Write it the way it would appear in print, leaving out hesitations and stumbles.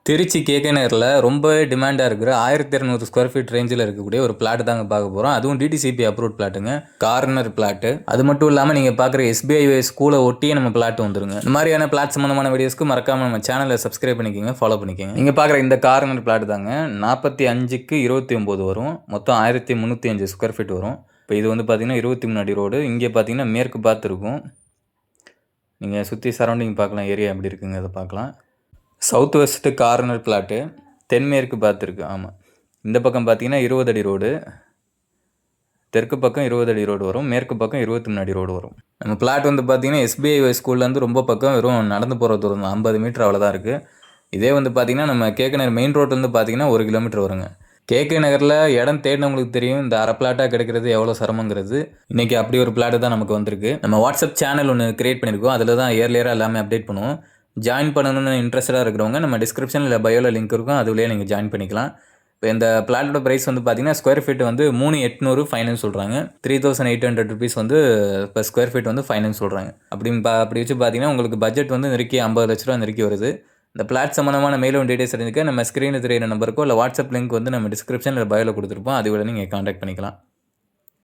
Trichy KK நகரில் ரொம்பவே டிமாண்டாக இருக்கிற 1200 ஸ்கொயர் ஃபீட் ரேஞ்சில் இருக்கக்கூடிய ஒரு பிளாட் தாங்க பார்க்க போகிறோம். அதுவும் டிடிசிபி அப்ரூவ்ட் பிளாட்டுங்க, கார்னர் பிளாட்டு. அது மட்டும் இல்லாமல் நீங்கள் பார்க்குற எஸ்பிஐ ஸ்கூலை ஒட்டியே நம்ம பிளாட் வந்துருங்க. இந்த மாதிரியான பிளாட் சம்பந்தமான வீடியோஸ்க்கு மறக்காம நம்ம சேனலை சப்ஸ்கிரைப் பண்ணிக்கோங்க, ஃபாலோ பண்ணிக்கோங்க. நீங்கள் பார்க்குற இந்த கார்னர் பிளாட் தாங்க 45க்கு 29 வரும். மொத்தம் 1305 ஸ்கொயர் ஃபீட் வரும். இப்போ இது வந்து பார்த்தீங்கன்னா 23 அடி ரோடு. இங்கே பார்த்தீங்கன்னா மேற்கு பார்த்து இருக்கும். நீங்கள் சுற்றி சரௌண்டிங் பார்க்கலாம், ஏரியா எப்படி இருக்குங்க அதை பார்க்கலாம். சவுத் வெஸ்ட்டு கார்னர் பிளாட்டு, தென்மேற்கு பார்த்துருக்கு. ஆமாம், இந்த பக்கம் பார்த்தீங்கன்னா 20 அடி ரோடு, தெற்கு பக்கம் 20 அடி ரோடு வரும், மேற்கு பக்கம் 23 அடி ரோடு வரும். நம்ம பிளாட் வந்து பார்த்தீங்கன்னா எஸ்பிஐ ஸ்கூல்லேருந்து ரொம்ப பக்கம், வெறும் நடந்து போகிற தூரம் 50 மீட்டர் அவ்வளோதான் இருக்குது. இதே வந்து பார்த்தீங்கன்னா நம்ம கேகே நகர் மெயின் ரோட்லேருந்து பார்த்தீங்கன்னா 1 கிலோமீட்டர் வருங்க. கேகே நகரில் இடம் தேடினவங்களுக்கு தெரியும் இந்த அரை பிளாட்டாக கிடைக்கிறது எவ்வளோ சிரமங்கிறது. இன்றைக்கி அப்படி ஒரு பிளாட்டு தான் நமக்கு வந்திருக்கு. நம்ம வாட்ஸ்அப் சேனல் ஒன்று கிரியேட் பண்ணியிருக்கோம், அதில் தான் இயர்லியராக எல்லாமே அப்டேட் பண்ணுவோம். ஜாயின் பண்ணணும்னு இன்ட்ரெஸ்டாக இருக்கிறவங்க நம்ம டிஸ்கிரிப்ஷனில் இல்லை பயோவில் லிங்க் இருக்கும், அதுலேயே நீங்கள் ஜாயின் பண்ணிக்கலாம். இப்போ இந்த பிளாட்டோட ப்ரைஸ் வந்து பார்த்தீங்கன்னா ஸ்கொயர் ஃபீட் வந்து 3800 ஃபைனல்ஸ் சொல்கிறாங்க. 3800 ருபீஸ் வந்து இப்போ ஸ்கொயர் ஃபீட் வந்து ஃபைனல்ஸ் சொல்கிறாங்க. அப்படி வச்சு பார்த்தீங்கன்னா உங்களுக்கு பட்ஜெட் வந்து நெருக்கி 50 லட்ச ரூபா நெருக்கி வருது. இந்த பிளாட் சம்மந்தமான மேலும் டீடைல்ஸ் தெரிஞ்சுக்க நம்ம ஸ்க்ரீனில் தெரியிற நம்பருக்கோ இல்லை வாட்ஸ்அப் லிங்க் வந்து நம்ம டிஸ்கிரிப்ஷன் இல்லை பயோவில் கொடுத்துருப்போம், அது கூட நீங்கள் கான்டாக்ட் பண்ணிக்கலாம்.